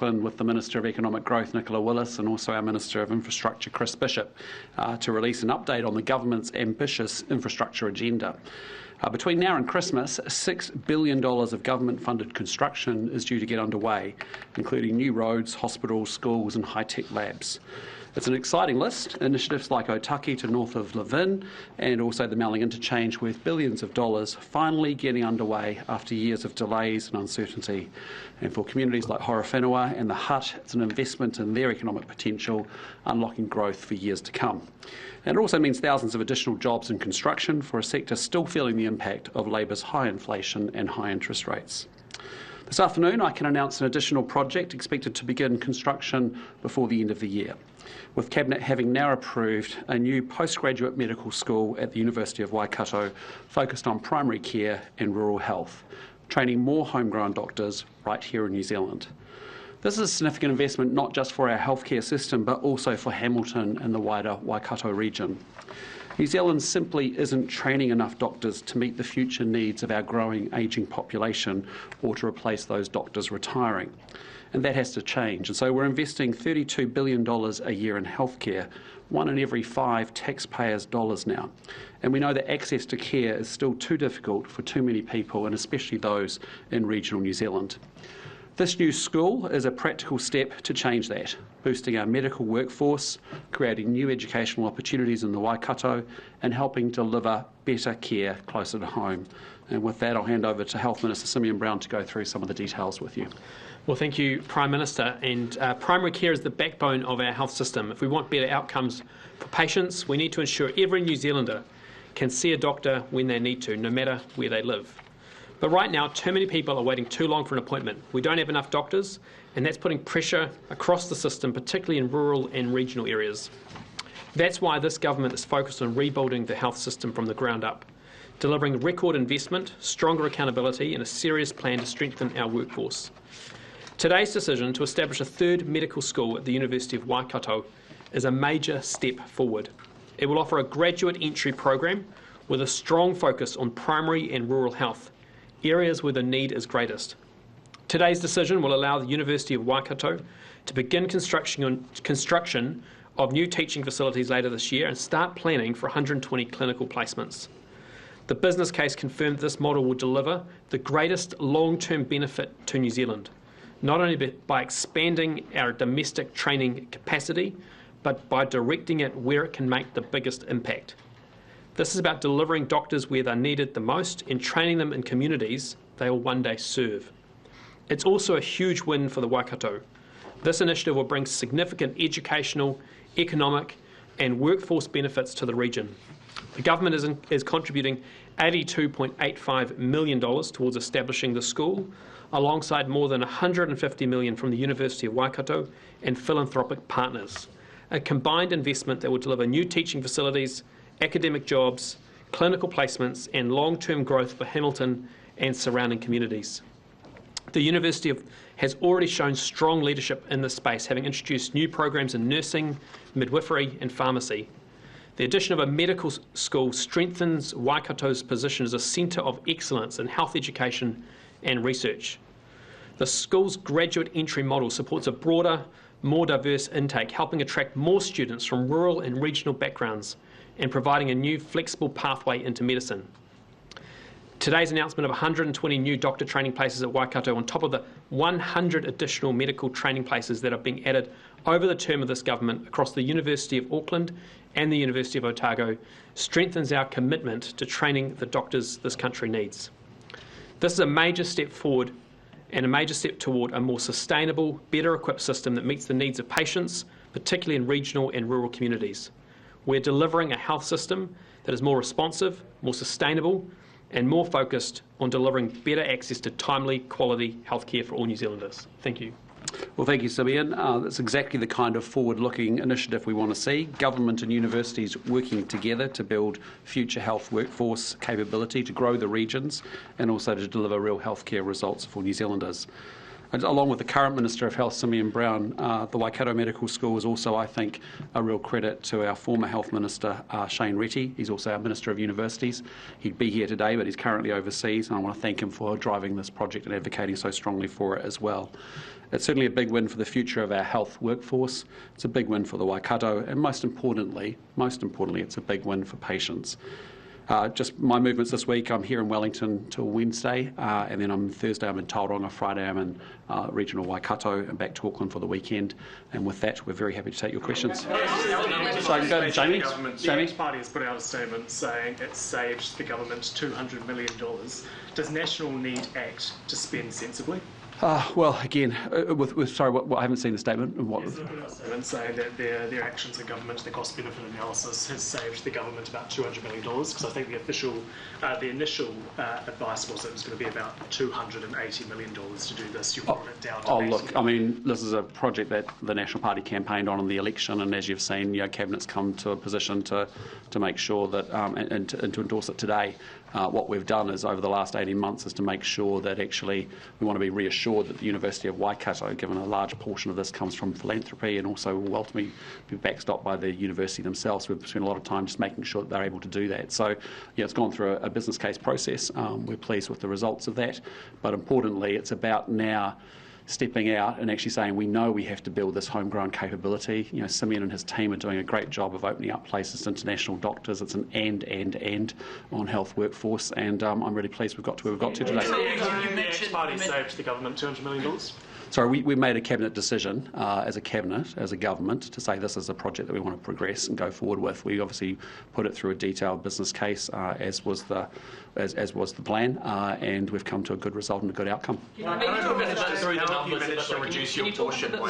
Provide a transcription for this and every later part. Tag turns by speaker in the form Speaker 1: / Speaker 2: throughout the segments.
Speaker 1: Auckland with the Minister of Economic Growth, Nicola Willis, and also our Minister of Infrastructure, Chris Bishop, to release an update on the government's ambitious infrastructure agenda. Between now and Christmas, $6 billion of government-funded construction is due to get underway, including new roads, hospitals, schools and high-tech labs. It's an exciting list, initiatives like Otaki to north of Levin and also the Melling Interchange worth billions of dollars finally getting underway after years of delays and uncertainty. And for communities like Horowhenua and the Hut, it's an investment in their economic potential, unlocking growth for years to come. And it also means thousands of additional jobs in construction for a sector still feeling the impact of Labour's high inflation and high interest rates. This afternoon, I can announce an additional project expected to begin construction before the end of the year, with Cabinet having now approved a new postgraduate medical school at the University of Waikato focused on primary care and rural health, training more homegrown doctors right here in New Zealand. This is a significant investment not just for our healthcare system but also for Hamilton and the wider Waikato region. New Zealand simply isn't training enough doctors to meet the future needs of our growing ageing population or to replace those doctors retiring. And that has to change. And so we're investing $32 billion a year in healthcare, 1 in every 5 taxpayers' dollars now. And we know that access to care is still too difficult for too many people, and especially those in regional New Zealand. This new school is a practical step to change that, boosting our medical workforce, creating new educational opportunities in the Waikato, and helping deliver better care closer to home. And with that, I'll hand over to Health Minister Simeon Brown to go through some of the details with you.
Speaker 2: Well, thank you, Prime Minister. And primary care is the backbone of our health system. If we want better outcomes for patients, we need to ensure every New Zealander can see a doctor when they need to, no matter where they live. But right now, too many people are waiting too long for an appointment. We don't have enough doctors, and that's putting pressure across the system, particularly in rural and regional areas. That's why this government is focused on rebuilding the health system from the ground up, delivering record investment, stronger accountability, and a serious plan to strengthen our workforce. Today's decision to establish a third medical school at the University of Waikato is a major step forward. It will offer a graduate entry program with a strong focus on primary and rural health, areas where the need is greatest. Today's decision will allow the University of Waikato to begin construction of new teaching facilities later this year and start planning for 120 clinical placements. The business case confirmed this model will deliver the greatest long-term benefit to New Zealand, not only by expanding our domestic training capacity, but by directing it where it can make the biggest impact. This is about delivering doctors where they're needed the most and training them in communities they will one day serve. It's also a huge win for the Waikato. This initiative will bring significant educational, economic and workforce benefits to the region. The government is contributing $82.85 million towards establishing the school, alongside more than $150 million from the University of Waikato and philanthropic partners. A combined investment that will deliver new teaching facilities, academic jobs, clinical placements and long-term growth for Hamilton and surrounding communities. The University has already shown strong leadership in this space, having introduced new programs in nursing, midwifery and pharmacy. The addition of a medical school strengthens Waikato's position as a centre of excellence in health education and research. The school's graduate entry model supports a broader, more diverse intake, helping attract more students from rural and regional backgrounds and providing a new flexible pathway into medicine. Today's announcement of 120 new doctor training places at Waikato on top of the 100 additional medical training places that are being added over the term of this government across the University of Auckland and the University of Otago strengthens our commitment to training the doctors this country needs. This is a major step forward and a major step toward a more sustainable, better equipped system that meets the needs of patients, particularly in regional and rural communities. We're delivering a health system that is more responsive, more sustainable, and more focused on delivering better access to timely, quality healthcare for all New Zealanders. Thank you.
Speaker 1: Well, thank you, Simeon. That's exactly the kind of forward-looking initiative we want to see. Government and universities working together to build future health workforce capability, to grow the regions, and also to deliver real healthcare results for New Zealanders. Along with the current Minister of Health, Simeon Brown, the Waikato Medical School is also, I think, a real credit to our former Health Minister, Shane Reti. He's also our Minister of Universities. He'd be here today, but he's currently overseas, and I want to thank him for driving this project and advocating so strongly for it as well. It's certainly a big win for the future of our health workforce. It's a big win for the Waikato, and most importantly, it's a big win for patients. Just my movements this week, I'm here in Wellington till Wednesday, and then on Thursday I'm in Tauranga, Friday I'm in regional Waikato, and back to Auckland for the weekend. And with that, we're very happy to take your questions. So I can go to Jamie.
Speaker 3: The National Party has put out a statement saying it saved the government $200 million. Does National need ACT to spend sensibly?
Speaker 1: Well, again, sorry, I haven't seen the statement.
Speaker 3: Yes, they put out a statement saying that their actions in government, the cost-benefit analysis, has saved the government about $200 million. Because I think the initial advice was that it was going to be about $280 million to do this. You brought it down to
Speaker 1: look, I mean, this is a project that the National Party campaigned on in the election, and as you've seen, Cabinet's come to a position to make sure that, and to endorse it today. What we've done is, over the last 18 months, is to make sure that actually we want to be reassured that the University of Waikato, given a large portion of this comes from philanthropy and also will ultimately be backstopped by the university themselves, we've spent a lot of time just making sure that they're able to do that. So, it's gone through a business case process. We're pleased with the results of that, but importantly, it's about now stepping out and actually saying we know we have to build this homegrown capability. Simeon and his team are doing a great job of opening up places to international doctors. It's an and on health workforce, and I'm really pleased we've got to where we've got to today.
Speaker 3: The party saved the government $200 million?
Speaker 1: Sorry, we made a cabinet decision as a government, to say this is a project that we want to progress and go forward with. We obviously put it through a detailed business case, as was the plan, and we've come to a good result and a good outcome.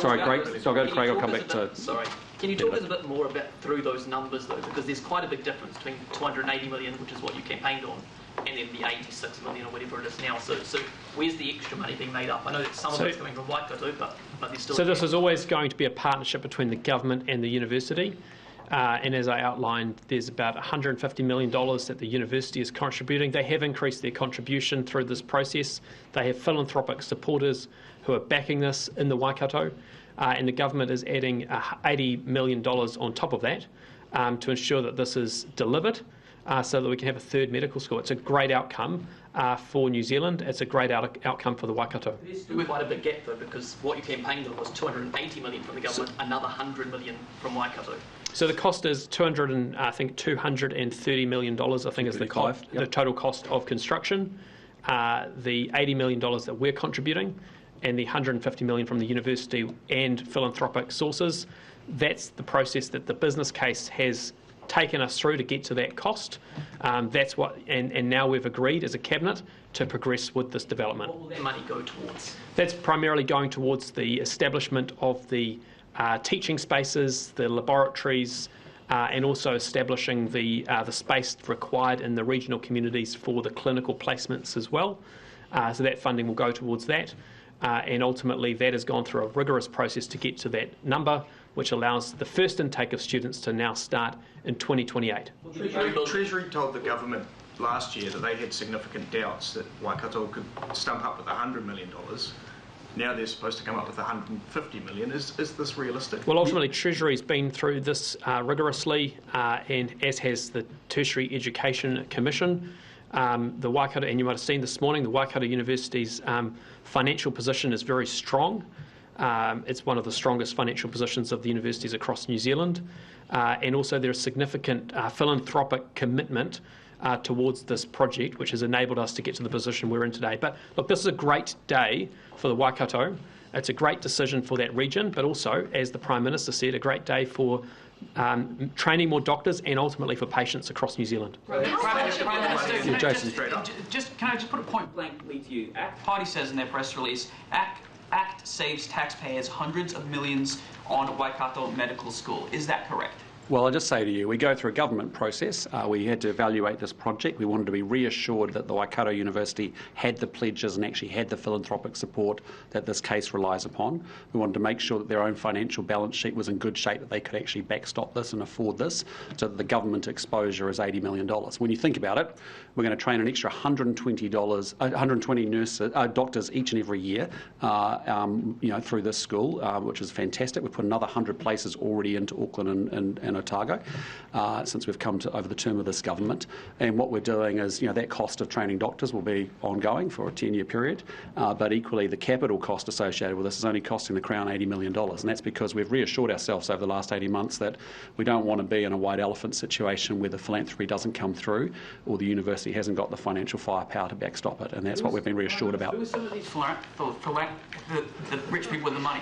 Speaker 4: Sorry,
Speaker 1: Craig. So I'll go to Craig. I'll come back to.
Speaker 4: Sorry. Can you talk us a bit more through those numbers, though, because there's quite a big difference between 280 million, which is what you campaigned on, and then the 86 million or whatever it is now. So where's the extra money being made up? I know that some of it's coming from Waikato, but there's still...
Speaker 2: So this is always going to be a partnership between the government and the university. And as I outlined, there's about $150 million that the university is contributing. They have increased their contribution through this process. They have philanthropic supporters who are backing this in the Waikato. And the government is adding $80 million on top of that to ensure that this is delivered, so that we can have a third medical school. It's a great outcome for New Zealand. It's a great outcome for the Waikato.
Speaker 4: There's still quite a big gap, though, because what you campaigned on was $280 million from the government, another $100 million from Waikato.
Speaker 2: So the cost is $230 million, I think, is the total cost of construction. The $80 million that we're contributing, and the $150 million from the university and philanthropic sources. That's the process that the business case has taken us through to get to that cost. That's what, and now we've agreed as a cabinet to progress with this development.
Speaker 4: What will that money go towards?
Speaker 2: That's primarily going towards the establishment of the teaching spaces, the laboratories, and also establishing the space required in the regional communities for the clinical placements as well. So that funding will go towards that. And ultimately, that has gone through a rigorous process to get to that number, which allows the first intake of students to now start in 2028.
Speaker 5: Treasury told the government last year that they had significant doubts that Waikato could stump up with $100 million. Now they're supposed to come up with $150 million. Is this realistic?
Speaker 2: Well, ultimately, Treasury's been through this rigorously, and as has the Tertiary Education Commission. The Waikato, and you might have seen this morning, the Waikato University's financial position is very strong. It's one of the strongest financial positions of the universities across New Zealand. And also there is significant philanthropic commitment towards this project, which has enabled us to get to the position we're in today. But look, this is a great day for the Waikato. It's a great decision for that region, but also, as the Prime Minister said, a great day for training more doctors and ultimately for patients across New Zealand.
Speaker 1: Jason.
Speaker 6: Can I just put a point blankly to you? ACT Party says in their press release, ACT saves taxpayers hundreds of millions on Waikato Medical School. Is that correct?
Speaker 1: Well, I'll just say to you, we go through a government process. We had to evaluate this project. We wanted to be reassured that the Waikato University had the pledges and actually had the philanthropic support that this case relies upon. We wanted to make sure that their own financial balance sheet was in good shape, that they could actually backstop this and afford this, so that the government exposure is $80 million. When you think about it, we're going to train an extra 120 doctors each and every year, through this school, which is fantastic. We've put another 100 places already into Auckland and Otago since we've come to over the term of this government. And what we're doing is, that cost of training doctors will be ongoing for a 10-year period, but equally the capital cost associated with this is only costing the Crown $80 million. And that's because we've reassured ourselves over the last 18 months that we don't want to be in a white elephant situation where the philanthropy doesn't come through or the university hasn't got the financial firepower to backstop it. And that's what we've been reassured about.
Speaker 6: Who are some of these the rich people with the money?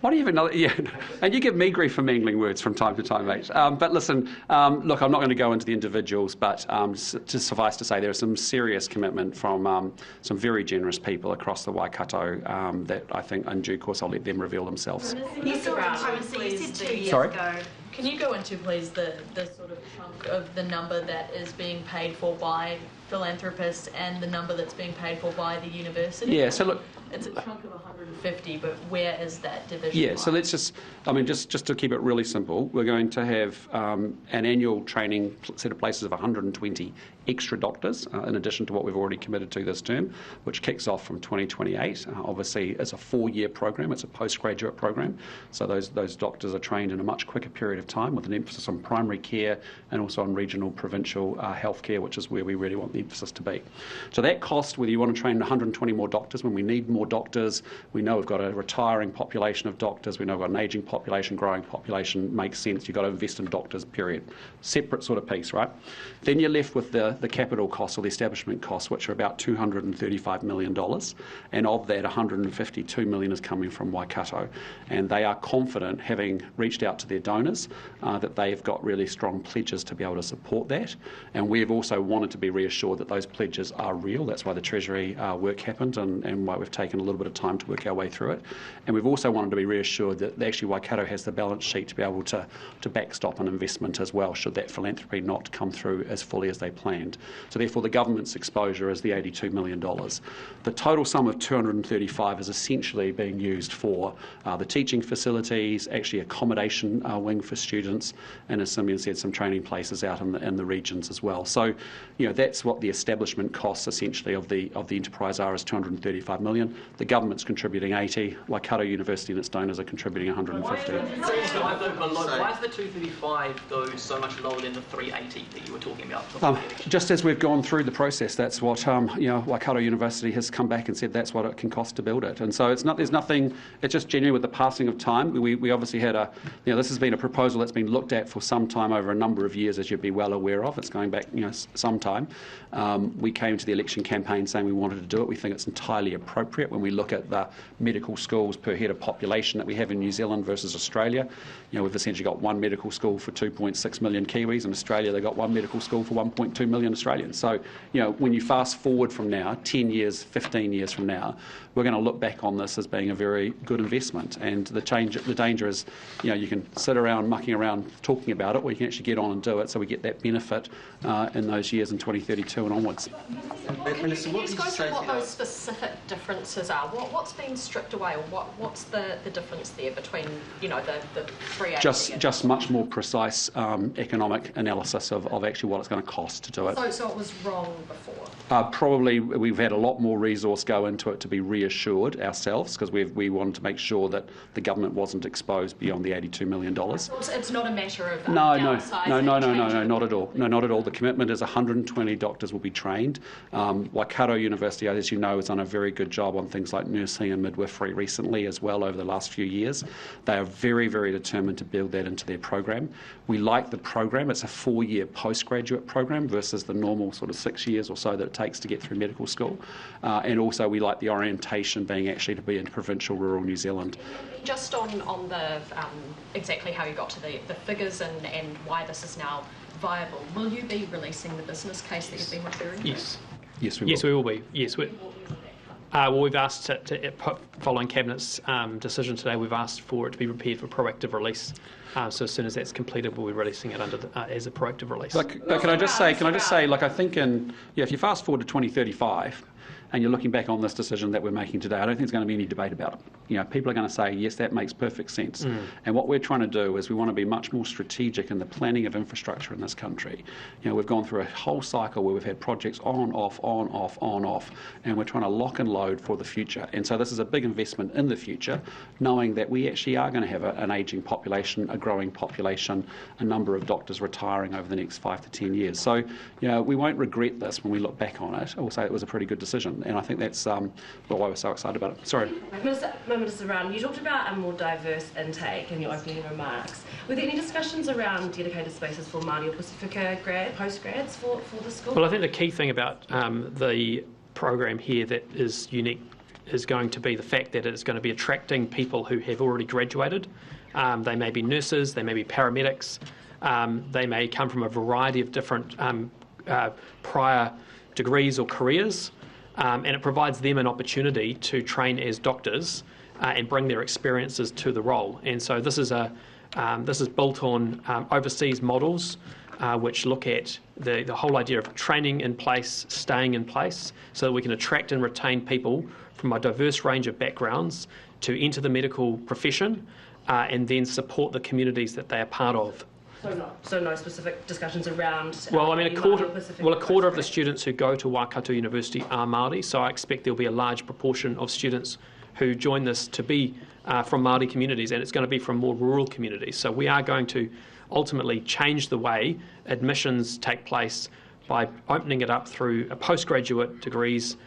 Speaker 1: What do you even know? Yeah, and you give me grief for mangling words from time to time, mate. But listen, look, I'm not going to go into the individuals, but to suffice to say, there is some serious commitment from some very generous people across the Waikato that I think in due course I'll let them reveal themselves.
Speaker 7: Minister Brown, you said 2 years ago. Can you go into, please, the sort of chunk of the number that is being paid for by philanthropists and the number that's being paid for by the university?
Speaker 1: Yeah, so look,
Speaker 7: it's a chunk of 150, but where is that division?
Speaker 1: Yeah, so let's just to keep it really simple, we're going to have an annual training set of places of 120 extra doctors, in addition to what we've already committed to this term, which kicks off from 2028. Obviously, it's a 4-year program. It's a postgraduate program. So those doctors are trained in a much quicker period of time with an emphasis on primary care and also on regional, provincial healthcare, which is where we really want the emphasis to be. So that cost, whether you want to train 120 more doctors, when we need more doctors, we know we've got a retiring population of doctors, we know we've got an ageing population, growing population, makes sense. You've got to invest in doctors, period. Separate sort of piece, right? Then you're left with the capital costs or the establishment costs, which are about $235 million. And of that, $152 million is coming from Waikato. And they are confident, having reached out to their donors, that they've got really strong pledges to be able to support that. And we've also wanted to be reassured that those pledges are real. That's why the Treasury work happened and why we've taken a little bit of time to work our way through it. And we've also wanted to be reassured that actually Waikato has the balance sheet to be able to backstop an investment as well, should that philanthropy not come through as fully as they planned. So therefore the government's exposure is the $82 million. The total sum of 235 is essentially being used for the teaching facilities, actually accommodation wing for students, and as Simeon said, some training places out in the regions as well. So, that's what the establishment costs essentially of the enterprise are, is 235 million. The government's contributing 80. Waikato University and its donors are contributing 150.
Speaker 4: Why is the 235 though so much lower than the 380 that you were talking about?
Speaker 1: Just as we've gone through the process, that's what Waikato University has come back and said that's what it can cost to build it. And so there's nothing. It's just genuine with the passing of time. We obviously had this has been a proposal that's been looked at for some time, over a number of years, as you'd be well aware of. It's going back some time. We came to the election campaign saying we wanted to do it. We think it's entirely appropriate when we look at the medical schools per head of population that we have in New Zealand versus Australia. We've essentially got one medical school for 2.6 million Kiwis. In Australia, they've got one medical school for 1.2 million Australians. So, when you fast forward from now, 10 years, 15 years from now, we're going to look back on this as being a very good investment. And the danger is, you can sit around mucking around talking about it, or you can actually get on and do it, so we get that benefit in those years in 2032 and onwards.
Speaker 8: Minister, can you just go through what those specific differences are? What's been stripped away, or what's the difference there between the 380?
Speaker 1: Just much more precise economic analysis of actually what it's going to cost to do it.
Speaker 8: So it was wrong before?
Speaker 1: Probably we've had a lot more resource go into it to be reassured ourselves, because we wanted to make sure that the government wasn't exposed beyond the $82 million.
Speaker 8: So it's not a matter of
Speaker 1: No, not at all. No, not at all. The commitment is 120 doctors will be trained. Waikato University, as you know, has done a very good job on things like nursing and midwifery recently as well over the last few years. They are very, very determined to build that into their program. We like the program. It's a 4-year postgraduate program versus the normal sort of 6 years or so that it takes to get through medical school. And also we like the orientation being actually to be in provincial rural New Zealand.
Speaker 8: Just on the exactly how you got to the figures and why this is now viable, will you be releasing the business case that you've been referring to?
Speaker 2: Yes.
Speaker 1: Yes, we will.
Speaker 2: Yes, we will be. Yes, Well, we've asked following Cabinet's decision today, we've asked for it to be prepared for proactive release. So as soon as that's completed, we'll be releasing it as a proactive release.
Speaker 1: But can I just say, like, I think if you fast forward to 2035, and you're looking back on this decision that we're making today, I don't think there's going to be any debate about it. People are going to say, yes, that makes perfect sense. And what we're trying to do is we want to be much more strategic in the planning of infrastructure in this country. We've gone through a whole cycle where we've had projects on, off, on, off, on, off, and we're trying to lock and load for the future. And so this is a big investment in the future, knowing that we actually are going to have an ageing population, a growing population, a number of doctors retiring over the next 5 to 10 years. So, we won't regret this when we look back on it. We'll say it was a pretty good decision. And I think that's why we're so excited about it. Sorry.
Speaker 9: Minister Brown, you talked about a more diverse intake in your opening remarks. Were there any discussions around dedicated spaces for Māori or Pasifika postgrads for the school?
Speaker 2: Well, I think the key thing about the program here that is unique is going to be the fact that it's going to be attracting people who have already graduated. They may be nurses, they may be paramedics, they may come from a variety of different prior degrees or careers. And it provides them an opportunity to train as doctors and bring their experiences to the role. And so this is built on overseas models which look at the whole idea of training in place, staying in place, so that we can attract and retain people from a diverse range of backgrounds to enter the medical profession and then support the communities that they are part of.
Speaker 9: So no specific discussions around.
Speaker 2: Well, a quarter of the students who go to Waikato University are Māori, so I expect there'll be a large proportion of students who join this to be from Māori communities, and it's going to be from more rural communities. So we are going to ultimately change the way admissions take place by opening it up through postgraduate degrees.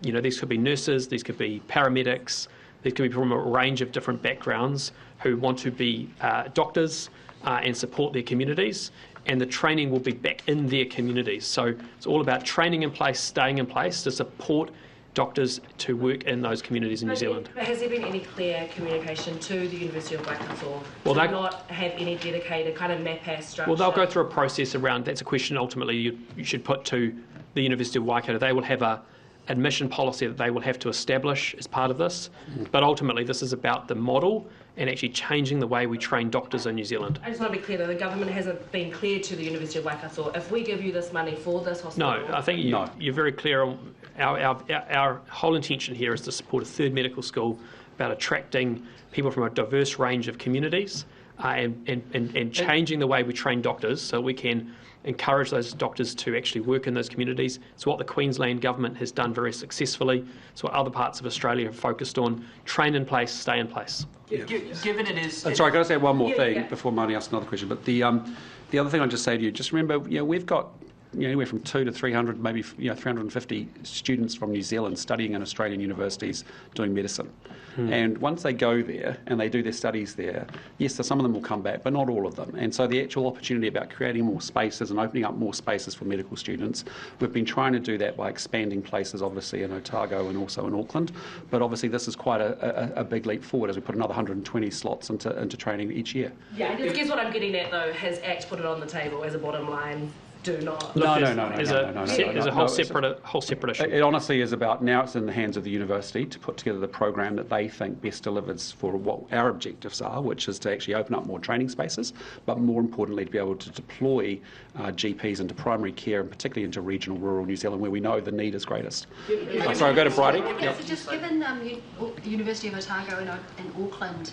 Speaker 2: These could be nurses, these could be paramedics, these could be from a range of different backgrounds who want to be doctors. And support their communities, and the training will be back in their communities. So it's all about training in place, staying in place to support doctors to work in those communities in New Zealand.
Speaker 9: Has there been any clear communication to the University of Waikato to not have any dedicated kind of MAPAS structure?
Speaker 2: Well, they'll go through a process around, that's a question ultimately you should put to the University of Waikato. They will have a admission policy that they will have to establish as part of this, but ultimately this is about the model and actually changing the way we train doctors in New Zealand.
Speaker 9: I just want to be clear, though, the government hasn't been clear to the University of Waikato, if we give you this money for this hospital...
Speaker 2: No, I think you're very clear on our whole intention here is to support a third medical school, about attracting people from a diverse range of communities and changing the way we train doctors so we can encourage those doctors to actually work in those communities. It's what the Queensland government has done very successfully. It's what other parts of Australia have focused on. Train in place, stay in place.
Speaker 6: Yeah. Given it is...
Speaker 1: Sorry, I've got to say one more thing before Marnie asks another question. But the other thing I'd just say to you, just remember, we've got anywhere from 200 to 300, maybe 350 students from New Zealand studying in Australian universities doing medicine. And once they go there and they do their studies there, yes, so some of them will come back, but not all of them. And so the actual opportunity about creating more spaces and opening up more spaces for medical students, we've been trying to do that by expanding places, obviously, in Otago and also in Auckland. But obviously this is quite a big leap forward as we put another 120 slots into training each year.
Speaker 9: Yeah, I guess what I'm getting at, though, has ACT put it on the table as a bottom line. Do not.
Speaker 1: No.
Speaker 2: There's a whole separate issue.
Speaker 1: It honestly is about, now it's in the hands of the university to put together the program that they think best delivers for what our objectives are, which is to actually open up more training spaces, but more importantly to be able to deploy GPs into primary care and particularly into regional rural New Zealand where we know the need is greatest. Sorry, I'll go to Bridie.
Speaker 10: So just given the University of Otago and Auckland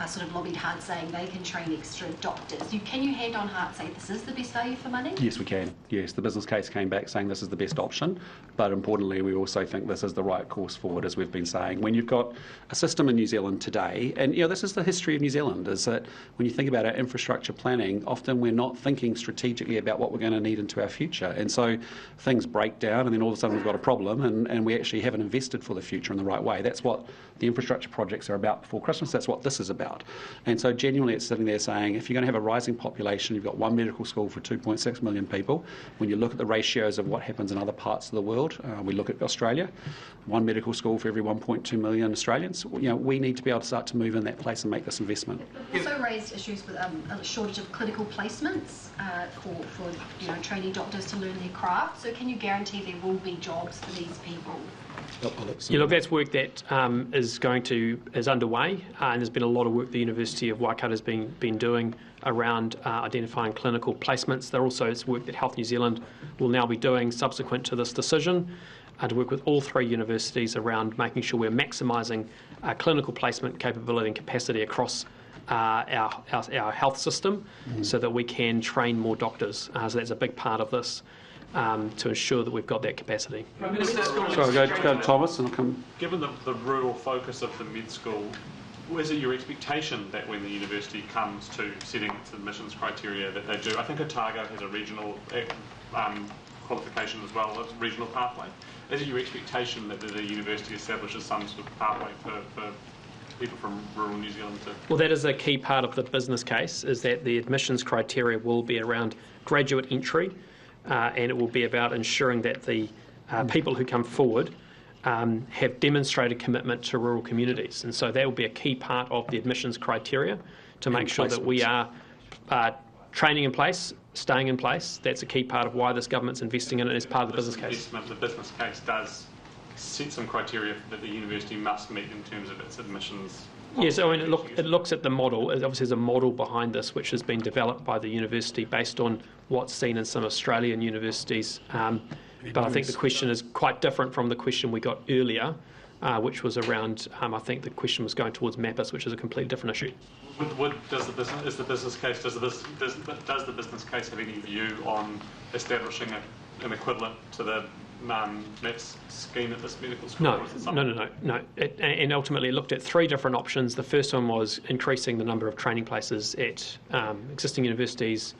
Speaker 10: sort of lobbied hard saying they can train extra doctors. Can you hand on heart say this is the best value for money?
Speaker 1: Yes, we can. Yes, the business case came back saying this is the best option, but importantly we also think this is the right course forward, as we've been saying. When you've got a system in New Zealand today, and this is the history of New Zealand, is that when you think about our infrastructure planning, often we're not thinking strategically about what we're going to need into our future, and so things break down and then all of a sudden we've got a problem and we actually haven't invested for the future in the right way. That's what the infrastructure projects are about before Christmas. That's what this is about. And so genuinely it's sitting there saying, if you're going to have a rising population, you've got one medical school for 2.6 million people. When you look at the ratios of what happens in other parts of the world, we look at Australia, one medical school for every 1.2 million Australians. We need to be able to start to move in that place and make this investment.
Speaker 10: Also raised issues with a shortage of clinical placements for training doctors to learn their craft. So can you guarantee there will be jobs for these people
Speaker 2: Yeah, look, that's work that is underway, and there's been a lot of work the University of Waikato has been doing around identifying clinical placements. It's work that Health New Zealand will now be doing subsequent to this decision, to work with all three universities around making sure we're maximising clinical placement capability and capacity across our health system, so that we can train more doctors. So that's a big part of this, to ensure that we've got that capacity.
Speaker 1: So I'll go to Thomas and I'll come.
Speaker 11: Given the rural focus of the med school, is it your expectation that when the university comes to setting its admissions criteria that they do? I think Otago has a regional qualification as well, a regional pathway. Is it your expectation that the university establishes some sort of pathway for people from rural New Zealand to...
Speaker 2: Well, that is a key part of the business case, is that the admissions criteria will be around graduate entry, and it will be about ensuring that the people who come forward have demonstrated commitment to rural communities. And so that will be a key part of the admissions criteria, to make sure that we are training in place, staying in place. That's a key part of why this government's investing in it as part of the business case.
Speaker 11: The business case does set some criteria that the university must meet in terms of its admissions.
Speaker 2: Yes, I mean, it looks at the model. Obviously, there's a model behind this which has been developed by the university based on what's seen in some Australian universities. But I think the question is quite different from the question we got earlier, which was around, I think the question was going towards MAPIS, which is a completely different issue.
Speaker 11: Does the business case have any view on establishing an equivalent to the MAPS scheme at this medical school?
Speaker 2: No. And ultimately it looked at three different options. The first one was increasing the number of training places at existing universities,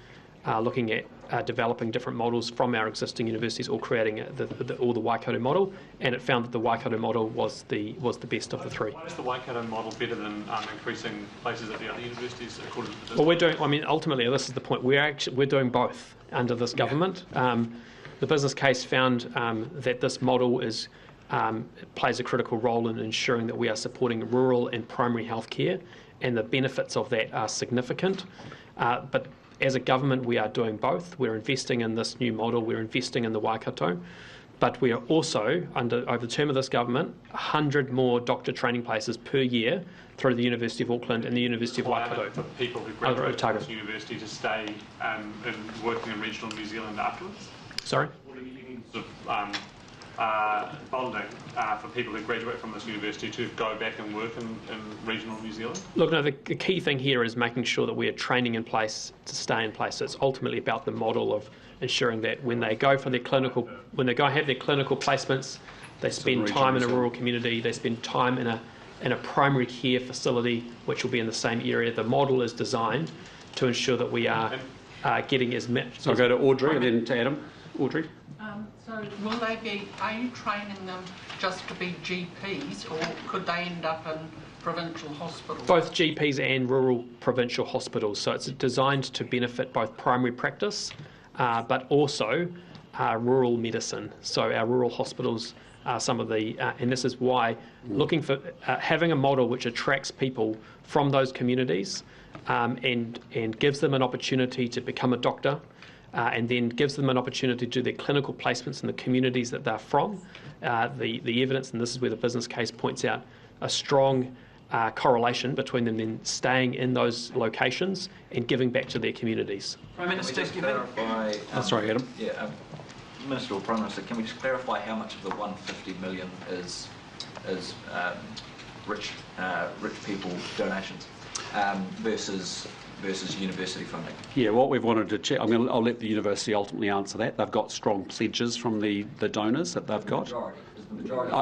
Speaker 2: looking at developing different models from our existing universities, or creating the Waikato model, and it found that the Waikato model was the best of the three.
Speaker 11: Why is the Waikato model better than increasing places at the other universities according to the
Speaker 2: Well, we're doing. I mean, ultimately, this is the point. We're doing both under this government. The business case found that this model plays a critical role in ensuring that we are supporting rural and primary health care, and the benefits of that are significant. But as a government, we are doing both. We're investing in this new model. We're investing in the Waikato. But we are also, over the term of this government, 100 more doctor training places per year through the University of Auckland and the University of Waikato.
Speaker 11: For people who graduate from this university to stay and working in regional New Zealand afterwards?
Speaker 2: Sorry?
Speaker 11: What are you sort of bonding for people who graduate from this university to go back and work in regional New Zealand?
Speaker 2: Look, no, the key thing here is making sure that we are training in place to stay in place. So it's ultimately about the model of ensuring that when they go for their clinical, when they go have their clinical placements, they spend time in a rural community, they spend time in a primary care facility, which will be in the same area. The model is designed to ensure that we are getting as much.
Speaker 1: So I'll go to Audrey and then to Adam. Audrey?
Speaker 12: So are you training them just to be GPs, or could they end up in provincial hospitals?
Speaker 2: Both GPs and rural provincial hospitals. So it's designed to benefit both primary practice, but also rural medicine. So our rural hospitals are some of the, and this is why looking for having a model which attracts people from those communities and gives them an opportunity to become a doctor, and then gives them an opportunity to do their clinical placements in the communities that they're from. The evidence, and this is where the business case points out a strong correlation between them then staying in those locations and giving back to their communities.
Speaker 6: Prime Minister, can we clarify...
Speaker 1: sorry, Adam.
Speaker 6: Yeah, Minister or Prime Minister, can we just clarify how much of the 150 million is rich people donations versus university funding?
Speaker 1: Yeah, what we've wanted to check, I'll let the university ultimately answer that. They've got strong pledges from the donors that they've got.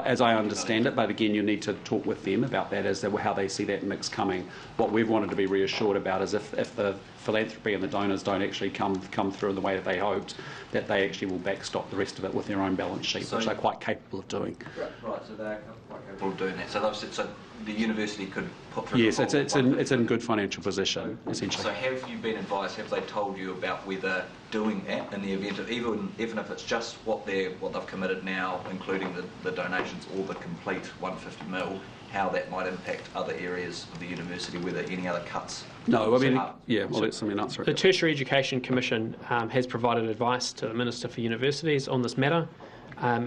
Speaker 1: As I understand it, but again, you need to talk with them about that as to how they see that mix coming. What we've wanted to be reassured about is if the philanthropy and the donors don't actually come through in the way that they hoped, that they actually will backstop the rest of it with their own balance sheet, which they're quite capable of doing.
Speaker 6: Right, so they're quite capable of doing that. So the university could put through...
Speaker 1: Yes, it's in good financial position, essentially.
Speaker 6: So have you been advised, have they told you about whether doing that in the event of, even if it's just what they've committed now, including the donations or the complete 150 mil, how that might impact other areas of the university, whether any other cuts?
Speaker 1: No, I mean, I'll let Simeon answer it.
Speaker 2: The Tertiary Education Commission has provided advice to the Minister for Universities on this matter.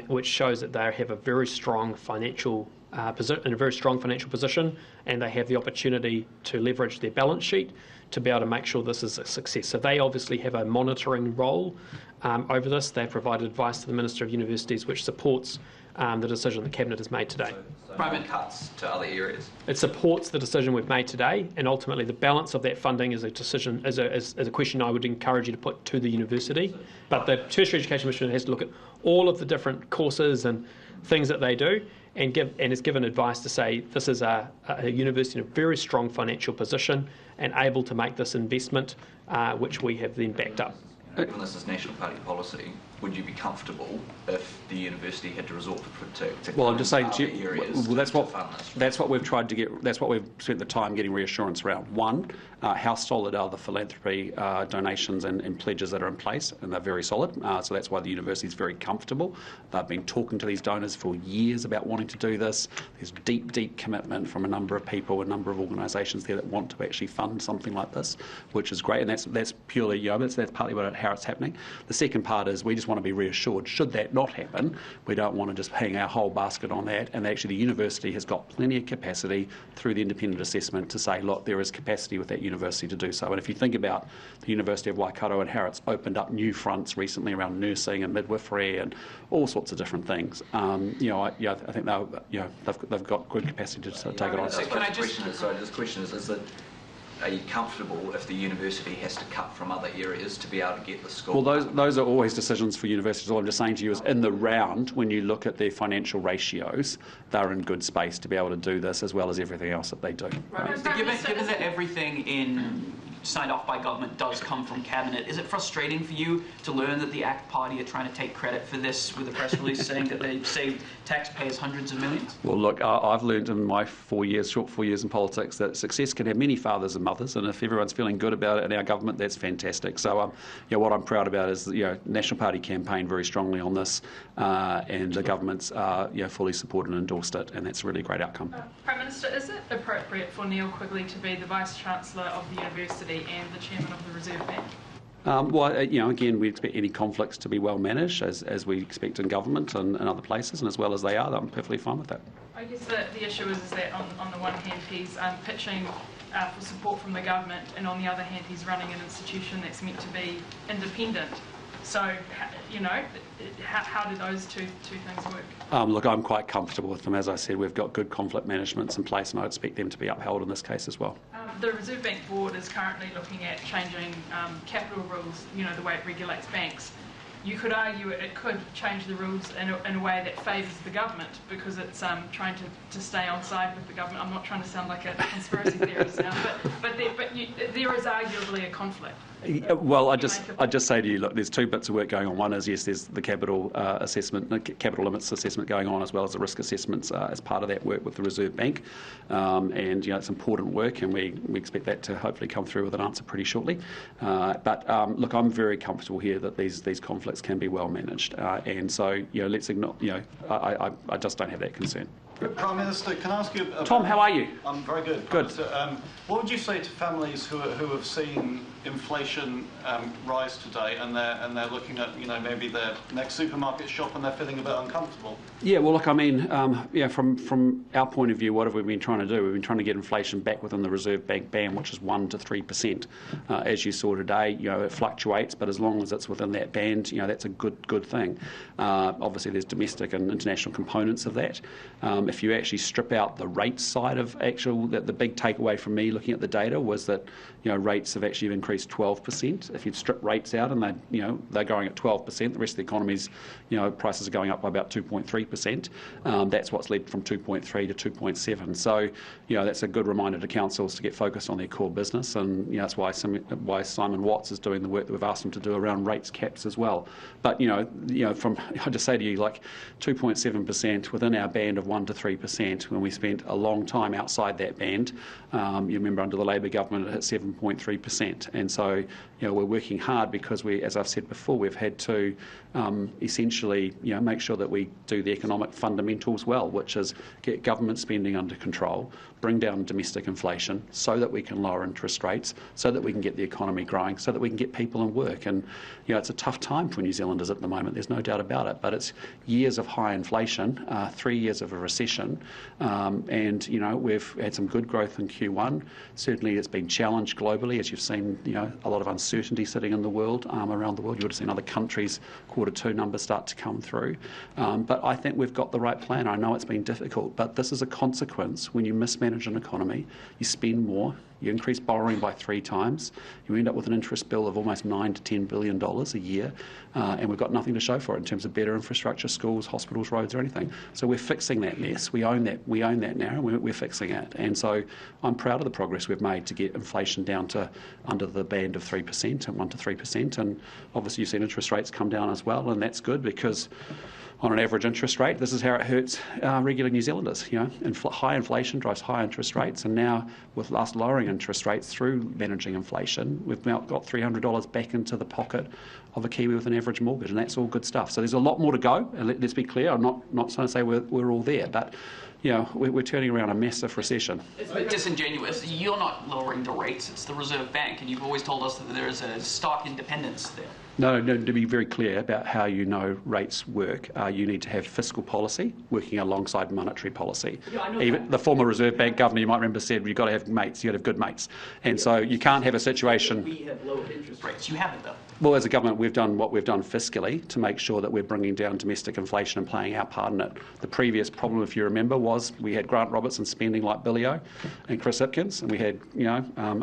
Speaker 2: which shows that they have a very strong financial position, and they have the opportunity to leverage their balance sheet to be able to make sure this is a success. So they obviously have a monitoring role over this. They provide advice to the Minister of Universities, which supports the decision the Cabinet has made today.
Speaker 6: So private cuts to other areas.
Speaker 2: It supports the decision we've made today, and ultimately the balance of that funding is a decision, is a question I would encourage you to put to the university. But the Tertiary Education Commission has to look at all of the different courses and things that they do, and is given advice to say this is a university in a very strong financial position and able to make this investment, which we have then backed up.
Speaker 6: Given this is National Party policy, would you be comfortable if the university had to resort to
Speaker 1: well, I'm just saying to you,
Speaker 6: areas
Speaker 1: well, that's
Speaker 6: what
Speaker 1: we've tried to get. That's what we've spent the time getting reassurance around. One, how solid are the philanthropy donations and pledges that are in place, and they're very solid. So that's why the university is very comfortable. They've been talking to these donors for years about wanting to do this. There's deep commitment from a number of people, a number of organisations there that want to actually fund something like this, which is great. And that's purely, that's partly how it's happening. The second part is we just want to be reassured, should that not happen, we don't want to just hang our whole basket on that, and actually the university has got plenty of capacity through the independent assessment to say, look, there is capacity with that university to do so. And if you think about the University of Waikato and how it's opened up new fronts recently around nursing and midwifery and all sorts of different things, I think they've got good capacity to take it on.
Speaker 6: This question is that, are you comfortable if the university has to cut from other areas to be able to get the school?
Speaker 1: Well, those are always decisions for universities. All I'm just saying to you is, in the round, when you look at their financial ratios, they're in good space to be able to do this as well as everything else that they do.
Speaker 13: Right. Given that everything signed off by government does come from Cabinet, is it frustrating for you to learn that the ACT Party are trying to take credit for this with a press release saying that they've saved taxpayers hundreds of millions?
Speaker 1: Well, look, I've learned in my short 4 years in politics that success can have many fathers and mothers, and if everyone's feeling good about it in our government, that's fantastic. So, what I'm proud about is, National Party campaigned very strongly on this, and the government's, fully supported and endorsed it, and that's a really great outcome.
Speaker 14: Prime Minister, is it appropriate for Neil Quigley to be the Vice-Chancellor of the University and the Chairman of the Reserve Bank?
Speaker 1: Again, we expect any conflicts to be well managed, as we expect in government and other places, and as well as they are, I'm perfectly fine with that.
Speaker 14: I guess the issue is that on the one hand he's pitching for support from the government, and on the other hand he's running an institution that's meant to be independent. So, how do those two things work?
Speaker 1: Look, I'm quite comfortable with them. As I said, we've got good conflict managements in place, and I expect them to be upheld in this case as well.
Speaker 14: The Reserve Bank Board is currently looking at changing capital rules, the way it regulates banks. You could argue it could change the rules in a way that favours the government, because it's trying to stay on side with the government. I'm not trying to sound like a conspiracy theorist now, but there is arguably a conflict.
Speaker 1: Well, I just say to you, look, there's two bits of work going on. One is, yes, there's the capital capital limits assessment going on, as well as the risk assessments as part of that work with the Reserve Bank. And it's important work, and we expect that to hopefully come through with an answer pretty shortly. But look, I'm very comfortable here that these conflicts can be well managed, and so let's ignore. I just don't have that concern.
Speaker 15: Prime Minister, can I ask you?
Speaker 1: Tom, how are you?
Speaker 15: I'm very good.
Speaker 1: Good.
Speaker 15: What would you say to families who have seen inflation rise today, and they're looking at maybe their next supermarket shop and they're feeling a bit uncomfortable?
Speaker 1: Yeah, well, look, I mean, from our point of view, what have we been trying to do? We've been trying to get inflation back within the Reserve Bank band, which is 1% to 3%. As you saw today, it fluctuates, but as long as it's within that band, that's a good thing. Obviously, there's domestic and international components of that. If you actually strip out the rates side of the big takeaway from me looking at the data was that rates have actually increased 12%. If you strip rates out and they're going at 12%, the rest of the economy's prices are going up by about 2.3%. That's what's led from 2.3 to 2.7. So that's a good reminder to councils to get focused on their core business, and that's why Simon Watts is doing the work that we've asked him to do around rates caps as well. But I just say to you, like 2.7% within our band of 1% to 3%, when we spent a long time outside that band. You remember under the Labor government it hit 7.3%, and so we're working hard because as I've said before, we've had to essentially make sure that we do the economic fundamentals well, which is get government spending under control, bring down domestic inflation so that we can lower interest rates, so that we can get the economy growing, so that we can get people in work. And it's a tough time for New Zealanders at the moment, there's no doubt about it, but it's years of high inflation, 3 years of a recession, and we've had some good growth in Q1. Certainly it's been challenged globally, as you've seen a lot of uncertainty sitting in the world, around the world. You would have seen other countries' Q2 numbers start to come through. But I think we've got the right plan. I know it's been difficult, but this is a consequence when you mismanage an economy. You spend more, you increase borrowing by 3 times, you end up with an interest bill of almost $9 to $10 billion a year, and we've got nothing to show for it in terms of better infrastructure, schools, hospitals, roads, or anything. So we're fixing that mess. We own that now, and we're fixing it. And so I'm proud of the progress we've made to get inflation down to under the band of 3% and 1 to 3%. And obviously you've seen interest rates come down as well, and that's good because on an average interest rate, this is how it hurts regular New Zealanders. High inflation drives high interest rates, and now with us lowering interest rates through managing inflation, we've now got $300 back into the pocket of a Kiwi with an average mortgage, and that's all good stuff. So there's a lot more to go, and let's be clear, I'm not trying to say we're all there, but we're turning around a massive recession.
Speaker 13: It's a bit disingenuous. You're not lowering the rates, it's the Reserve Bank, and you've always told us that there is a stark independence there.
Speaker 1: No, to be very clear about how rates work, you need to have fiscal policy working alongside monetary policy. Even the former Reserve Bank governor, you might remember, said you've got to have mates, you've got to have good mates. And so you can't have a situation...
Speaker 13: We have lowered interest rates. You haven't, though.
Speaker 1: Well, as a government, we've done what we've done fiscally to make sure that we're bringing down domestic inflation and playing our part in it. The previous problem, if you remember, was we had Grant Robertson spending like Billy-O and Chris Hipkins, and we had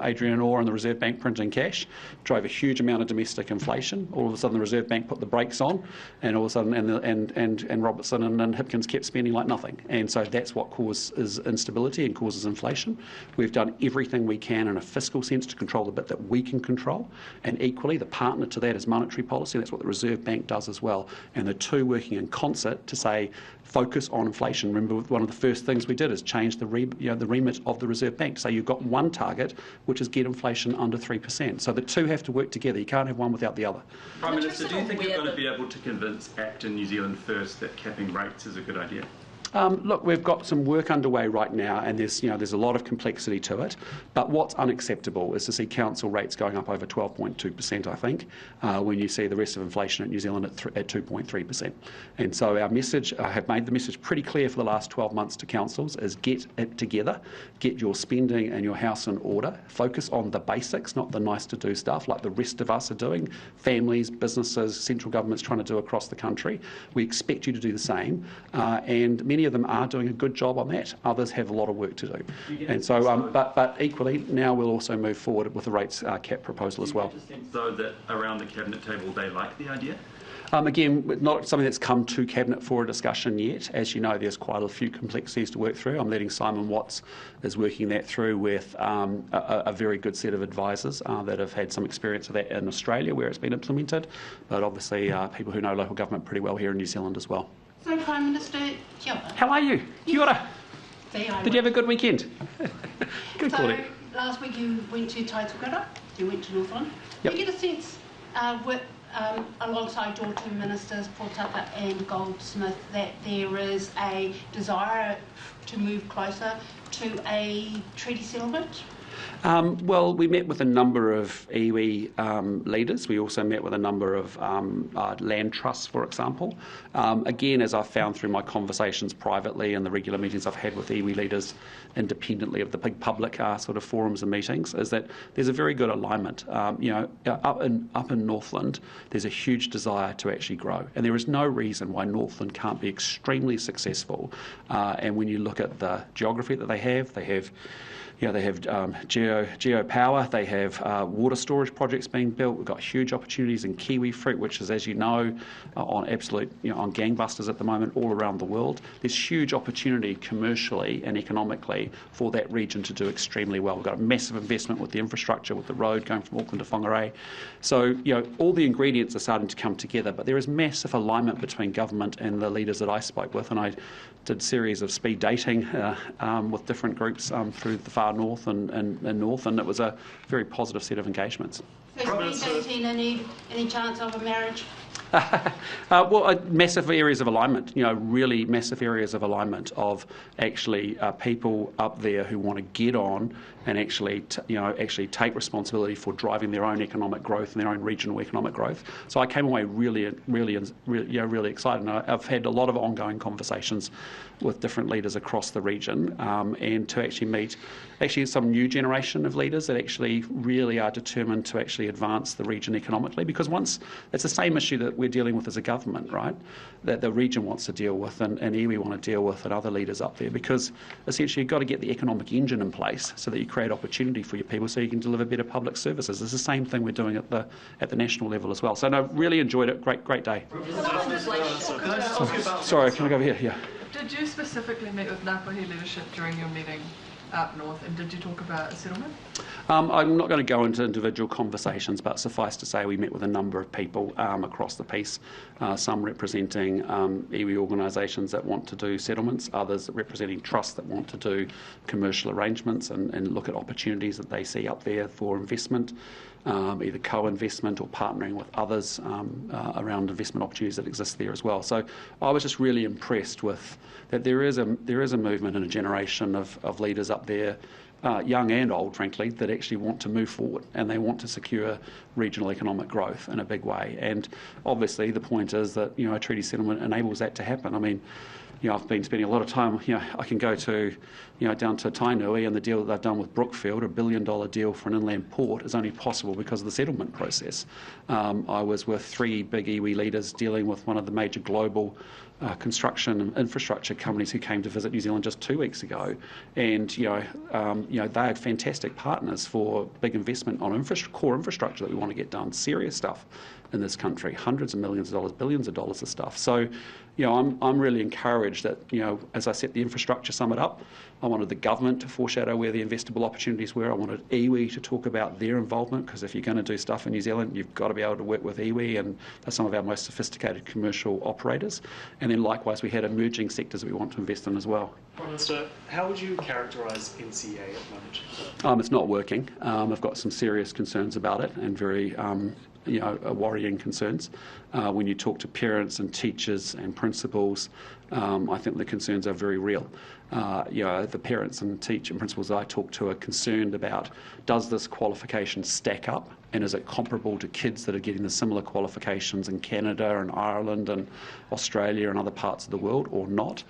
Speaker 1: Adrian Orr and the Reserve Bank printing cash, drove a huge amount of domestic inflation. All of a sudden, the Reserve Bank put the brakes on, and all of a sudden, and Robertson and Hipkins kept spending like nothing. And so that's what causes instability and causes inflation. We've done everything we can in a fiscal sense to control the bit that we can control, and equally, the partner to that is monetary policy. That's what the Reserve Bank does as well. And the two working in concert to say, focus on inflation. Remember, one of the first things we did is change the remit of the Reserve Bank to say you've got one target, which is get inflation under 3%. So the two have to work together. You can't have one without the other.
Speaker 16: Prime Minister, do you think you're going to be able to convince ACT in New Zealand First that capping rates is a good idea?
Speaker 1: Look, we've got some work underway right now, and there's a lot of complexity to it. But what's unacceptable is to see council rates going up over 12.2%, I think, when you see the rest of inflation at New Zealand at 2.3%. And so our message, I have made the message pretty clear for the last 12 months to councils, is get it together, get your spending and your house in order, focus on the basics, not the nice-to-do stuff like the rest of us are doing, families, businesses, central governments trying to do across the country. We expect you to do the same, and many of them are doing a good job on that. Others have a lot of work to do. And so, but equally, now we'll also move forward with the rates cap proposal as well.
Speaker 16: So that around the cabinet table they like the idea?
Speaker 1: Again, not something that's come to Cabinet for a discussion yet. As you know, there's quite a few complexities to work through. I'm letting Simon Watts is working that through with a very good set of advisors that have had some experience of that in Australia where it's been implemented, but obviously people who know local government pretty well here in New Zealand as well.
Speaker 12: So, Prime Minister, kia ora.
Speaker 1: How are you? Kia ora. Did you have a good weekend? Good
Speaker 12: morning. So, last week you went to Taitokara, you went to Northland.
Speaker 1: Yep.
Speaker 12: You get a sense alongside your two ministers, Portaka and Goldsmith, that there is a desire to move closer to a treaty settlement?
Speaker 1: Well, we met with a number of iwi leaders. We also met with a number of land trusts, for example. Again, as I've found through my conversations privately and the regular meetings I've had with iwi leaders independently of the big public sort of forums and meetings, is that there's a very good alignment. Up in Northland, there's a huge desire to actually grow. And there is no reason why Northland can't be extremely successful. And when you look at the geography that they have geopower, they have water storage projects being built. We've got huge opportunities in kiwi fruit, which is, as you know, on gangbusters at the moment all around the world. There's huge opportunity commercially and economically for that region to do extremely well. We've got a massive investment with the infrastructure, with the road going from Auckland to Whangarei. So, all the ingredients are starting to come together, but there is massive alignment between government and the leaders that I spoke with, and I did a series of speed dating with different groups through the far north and north, and it was a very positive set of engagements.
Speaker 12: So speed dating, any chance of a marriage?
Speaker 1: Massive areas of alignment, really massive areas of alignment of actually people up there who want to get on and actually take responsibility for driving their own economic growth and their own regional economic growth. So I came away really excited. And I've had a lot of ongoing conversations with different leaders across the region, and to actually meet some new generation of leaders that actually really are determined to actually advance the region economically, because once it's the same issue that we're dealing with as a government, right, that the region wants to deal with and iwi want to deal with and other leaders up there, because essentially you've got to get the economic engine in place so that you create opportunity for your people so you can deliver better public services. It's the same thing we're doing at the national level as well. So no, really enjoyed it. Great day. Sorry, can I go over here? Yeah.
Speaker 14: Did you specifically meet with Ngāpuhi leadership during your meeting up north, and did you talk about a settlement?
Speaker 1: I'm not going to go into individual conversations, but suffice to say we met with a number of people across the piece, some representing iwi organisations that want to do settlements, others representing trusts that want to do commercial arrangements and look at opportunities that they see up there for investment, either co-investment or partnering with others around investment opportunities that exist there as well. So I was just really impressed with that there is a movement and a generation of leaders up there, young and old, frankly, that actually want to move forward and they want to secure regional economic growth in a big way. And obviously the point is that a treaty settlement enables that to happen. I mean, I've been spending a lot of time, I can go to, down to Tainui, and the deal that they've done with Brookfield, $1 billion deal for an inland port, is only possible because of the settlement process. I was with 3 big iwi leaders dealing with one of the major global construction and infrastructure companies who came to visit New Zealand just 2 weeks ago, and they are fantastic partners for big investment on core infrastructure that we want to get done, serious stuff in this country, hundreds of millions of dollars, billions of dollars of stuff. So, I'm really encouraged that, as I set the infrastructure summit up, I wanted the government to foreshadow where the investable opportunities were. I wanted iwi to talk about their involvement, because if you're going to do stuff in New Zealand, you've got to be able to work with iwi, and they're some of our most sophisticated commercial operators. And then likewise, we had emerging sectors that we want to invest in as well.
Speaker 3: Minister, how would you characterise NCEA at the moment?
Speaker 1: It's not working. I've got some serious concerns about it, and very worrying concerns. When you talk to parents and teachers and principals, I think the concerns are very real. The parents and principals I talk to are concerned about, does this qualification stack up, and is it comparable to kids that are getting the similar qualifications in Canada and Ireland and Australia and other parts of the world, or not?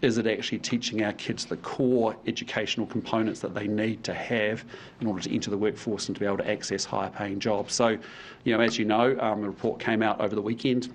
Speaker 1: Is it actually teaching our kids the core educational components that they need to have in order to enter the workforce and to be able to access higher paying jobs? So, as you know, a report came out over the weekend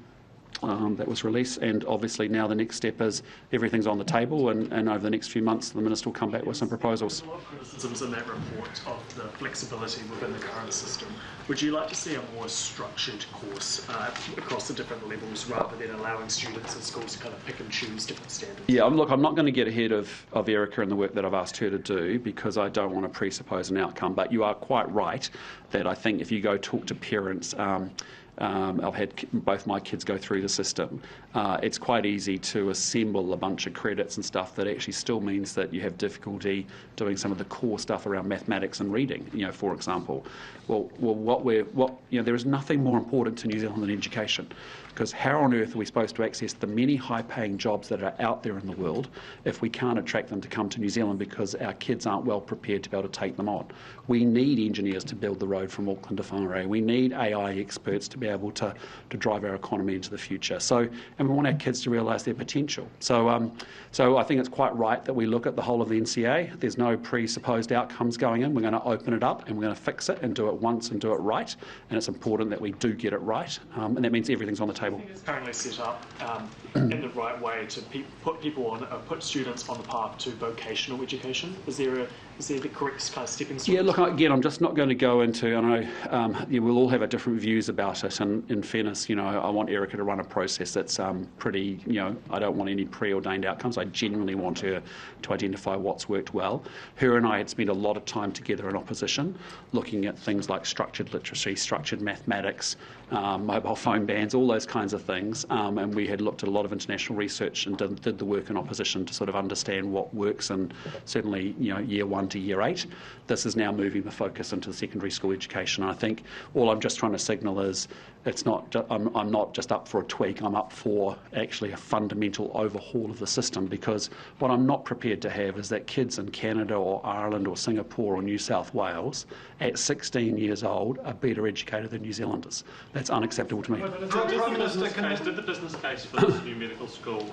Speaker 1: that was released, and obviously now the next step is everything's on the table, and over the next few months the Minister will come back with some proposals.
Speaker 3: There's a lot of criticisms in that report of the flexibility within the current system. Would you like to see a more structured course across the different levels, rather than allowing students in schools to kind of pick and choose different standards?
Speaker 1: Yeah, look, I'm not going to get ahead of Erica and the work that I've asked her to do, because I don't want to presuppose an outcome, but you are quite right that I think if you go talk to parents, I've had both my kids go through the system. It's quite easy to assemble a bunch of credits and stuff that actually still means that you have difficulty doing some of the core stuff around mathematics and reading, for example. There is nothing more important to New Zealand than education. Because how on earth are we supposed to access the many high-paying jobs that are out there in the world if we can't attract them to come to New Zealand because our kids aren't well prepared to be able to take them on? We need engineers to build the road from Auckland to Whangarei. We need AI experts to be able to drive our economy into the future. And we want our kids to realise their potential. So I think it's quite right that we look at the whole of the NCEA. There's no presupposed outcomes going in. We're going to open it up and we're going to fix it and do it once and do it right. And it's important that we do get it right. And that means everything's on the table.
Speaker 3: I think it's currently set up in the right way to put students on the path to vocational education. Is there the correct kind of stepping stone?
Speaker 1: Yeah, look, again, I'm just not going to go into, I know we'll all have different views about it, and in fairness, I want Erica to run a process that's pretty, I don't want any preordained outcomes. I genuinely want her to identify what's worked well. Her and I had spent a lot of time together in opposition, looking at things like structured literacy, structured mathematics, mobile phone bans, all those kinds of things, and we had looked at a lot of international research and did the work in opposition to sort of understand what works, and certainly, year 1, to Year 8. This is now moving the focus into secondary school education. And I think all I'm just trying to signal is it's not. I'm not just up for a tweak. I'm up for actually a fundamental overhaul of the system, because what I'm not prepared to have is that kids in Canada or Ireland or Singapore or New South Wales at 16 years old are better educated than New Zealanders. That's unacceptable to me.
Speaker 11: Did the business case for this new medical school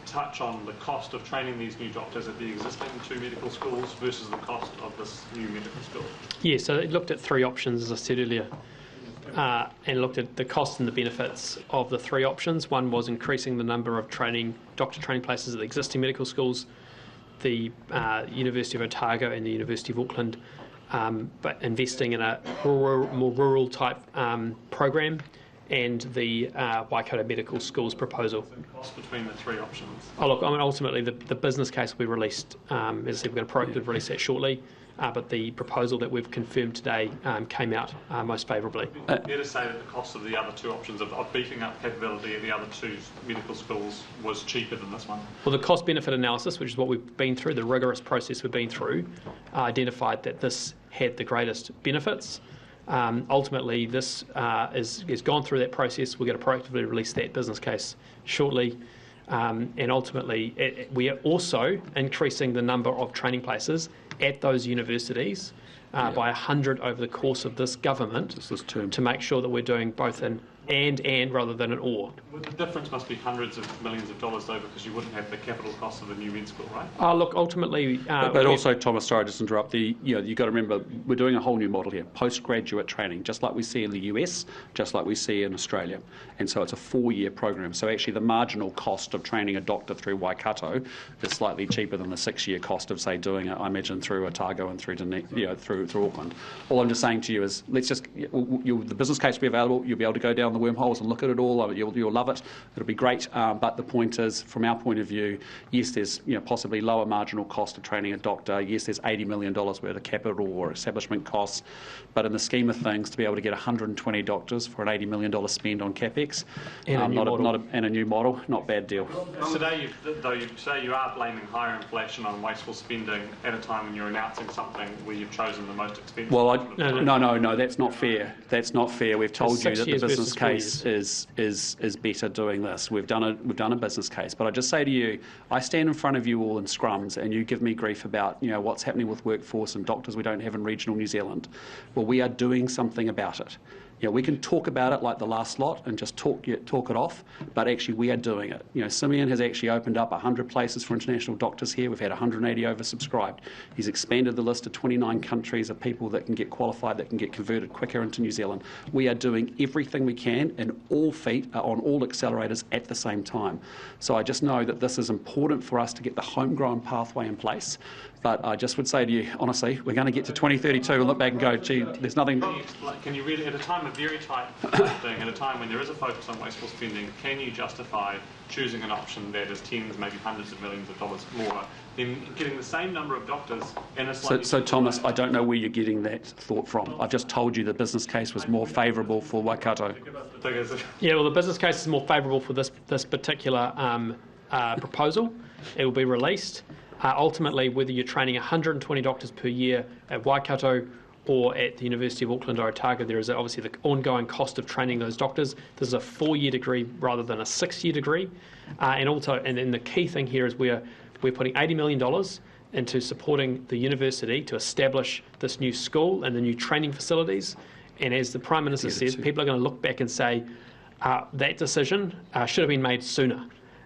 Speaker 11: touch on the cost of training these new doctors at the existing 2 medical schools versus the cost of this new medical school?
Speaker 2: Yeah, so it looked at 3 options, as I said earlier, and looked at the costs and the benefits of the 3 options. One was increasing the number of doctor training places at the existing medical schools, the University of Otago and the University of Auckland, but investing in a more rural type program, and the Waikato Medical Schools proposal.
Speaker 11: The cost between the 3 options?
Speaker 2: Oh, look, I mean, ultimately the business case will be released. As I said, we're going to release that shortly. But the proposal that we've confirmed today came out most favourably.
Speaker 11: Fair to say that the cost of the other 2 options of beefing up capability at the other 2 medical schools was cheaper than this one?
Speaker 2: Well, the cost-benefit analysis, which is what we've been through, the rigorous process we've been through, identified that this had the greatest benefits. Ultimately, this is gone through that process. We're going to proactively release that business case shortly. And ultimately, we are also increasing the number of training places at those universities by 100 over the course of this government to make sure that we're doing both an and rather than an or.
Speaker 11: The difference must be hundreds of millions of dollars though, because you wouldn't have the capital cost of a new med school, right?
Speaker 2: Look, ultimately...
Speaker 1: but also, Thomas, sorry, just interrupt. You've got to remember, we're doing a whole new model here, postgraduate training, just like we see in the US, just like we see in Australia. And so it's a 4-year program. So actually the marginal cost of training a doctor through Waikato is slightly cheaper than the 6-year cost of, say, doing it, I imagine, through Otago and through Auckland. All I'm just saying to you is, the business case will be available, you'll be able to go down the wormholes and look at it all. You'll love it. It'll be great. But the point is, from our point of view, yes, there's possibly lower marginal cost of training a doctor. Yes, there's $80 million worth of capital or establishment costs. But in the scheme of things, to be able to get 120 doctors for an $80 million spend on capex and a new model, not a bad deal.
Speaker 11: Today, you say you are blaming higher inflation on wasteful spending at a time when you're announcing something where you've chosen the most expensive.
Speaker 1: Well, no, that's not fair. That's not fair. We've told you that the business case is better doing this. We've done a business case. But I just say to you, I stand in front of you all in scrums, and you give me grief about what's happening with workforce and doctors we don't have in regional New Zealand. Well, we are doing something about it. We can talk about it like the last lot and just talk it off, but actually we are doing it. Simeon has actually opened up 100 places for international doctors here. We've had 180 oversubscribed. He's expanded the list to 29 countries of people that can get qualified, that can get converted quicker into New Zealand. We are doing everything we can, and all feet are on all accelerators at the same time. So I just know that this is important for us to get the homegrown pathway in place. But I just would say to you, honestly, we're going to get to 2032 and look back and go, gee, there's nothing...
Speaker 11: Can you really, at a time of very tight funding, at a time when there is a focus on wasteful spending, can you justify choosing an option that is tens, maybe hundreds of millions of dollars more than getting the same number of doctors in a slightly... So
Speaker 1: Thomas, I don't know where you're getting that thought from. I've just told you the business case was more favourable for Waikato.
Speaker 2: Yeah, well, the business case is more favourable for this particular proposal. It will be released. Ultimately, whether you're training 120 doctors per year at Waikato or at the University of Auckland or Otago, there is obviously the ongoing cost of training those doctors. This is a 4-year degree rather than a 6-year degree. And then the key thing here is we're putting $80 million into supporting the university to establish this new school and the new training facilities. And as the Prime Minister says, people are going to look back and say that decision should have been made sooner.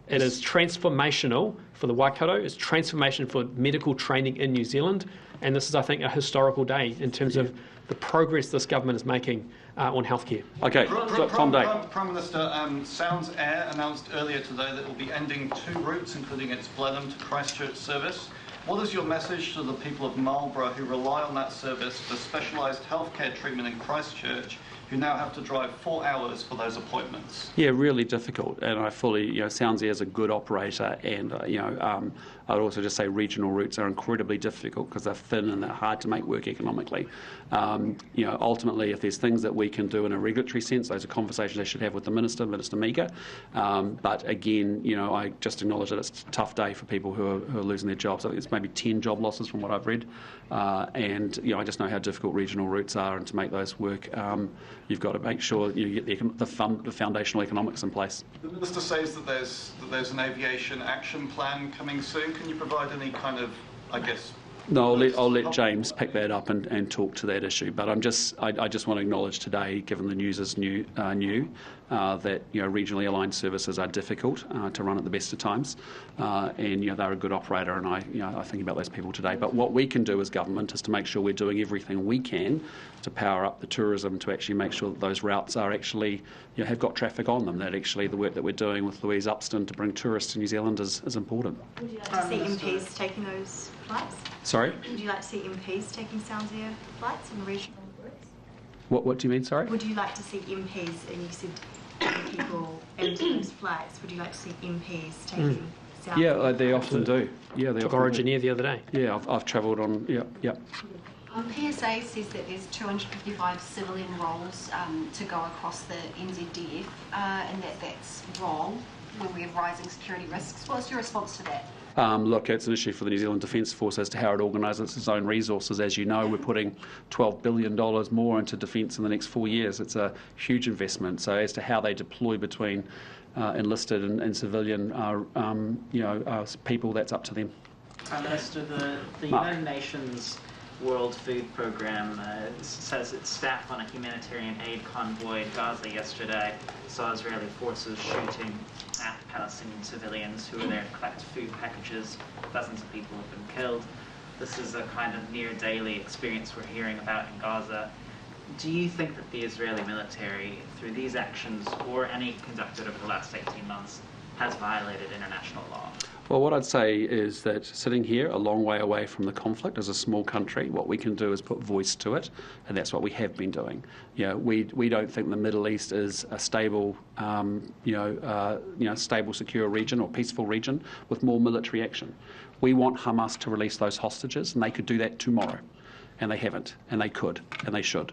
Speaker 2: It is transformational for the Waikato, it's transformation for medical training in New Zealand, and this is, I think, a historical day in terms of the progress this government is making on healthcare.
Speaker 1: Okay, Tom Day.
Speaker 15: Prime Minister, Sounds Air announced earlier today that it will be ending 2 routes, including its Blenheim to Christchurch service. What is your message to the people of Marlborough who rely on that service for specialised healthcare treatment in Christchurch who now have to drive 4 hours for those appointments.
Speaker 1: Yeah, really difficult. And I fully, SoundSeer is a good operator, and I'd also just say regional routes are incredibly difficult because they're thin and they're hard to make work economically. Ultimately, if there's things that we can do in a regulatory sense, those are conversations they should have with the Minister Meager. But again, I just acknowledge that it's a tough day for people who are losing their jobs. I think it's maybe 10 job losses from what I've read. And I just know how difficult regional routes are, and to make those work, you've got to make sure you get the foundational economics in place.
Speaker 15: The Minister says that there's an aviation action plan coming soon. Can you provide any kind of,
Speaker 1: No, I'll let James pick that up and talk to that issue. But I just want to acknowledge today, given the news is new, that regionally aligned services are difficult to run at the best of times, and they're a good operator, and I think about those people today. But what we can do as government is to make sure we're doing everything we can to power up the tourism, to actually make sure that those routes are actually have got traffic on them. That actually the work that we're doing with Louise Upston to bring tourists to New Zealand is important.
Speaker 17: Would you like to see MPs taking those flights?
Speaker 1: Sorry?
Speaker 17: Would you like to see MPs taking SoundSeer flights on the regional routes?
Speaker 1: What do you mean, sorry?
Speaker 17: Would you like to see MPs, and you said people into those flights, would you like to see MPs taking SoundSeer?
Speaker 1: Yeah, they often do. Yeah, they
Speaker 2: took
Speaker 1: often
Speaker 2: Origin
Speaker 1: do.
Speaker 2: Air the other day.
Speaker 1: Yeah, I've travelled on, yeah.
Speaker 10: PSA says that there's 255 civilian roles to go across the NZDF, and that's wrong when we have rising security risks. What's your response to that?
Speaker 1: Look, it's an issue for the New Zealand Defence Force as to how it organises its own resources. As you know, we're putting $12 billion more into defence in the next 4 years. It's a huge investment. So as to how they deploy between enlisted and civilian people, that's up to them.
Speaker 18: Prime Minister, the United Nations World Food Programme says its staff on a humanitarian aid convoy in Gaza yesterday saw Israeli forces shooting at Palestinian civilians who were there to collect food packages. Dozens of people have been killed. This is a kind of near daily experience we're hearing about in Gaza. Do you think that the Israeli military, through these actions or any conducted over the last 18 months, has violated international law?
Speaker 1: Well, what I'd say is that sitting here a long way away from the conflict as a small country, what we can do is put voice to it, and that's what we have been doing. We don't think the Middle East is a stable, stable, secure region or peaceful region with more military action. We want Hamas to release those hostages, and they could do that tomorrow. And they haven't, and they could, and they should.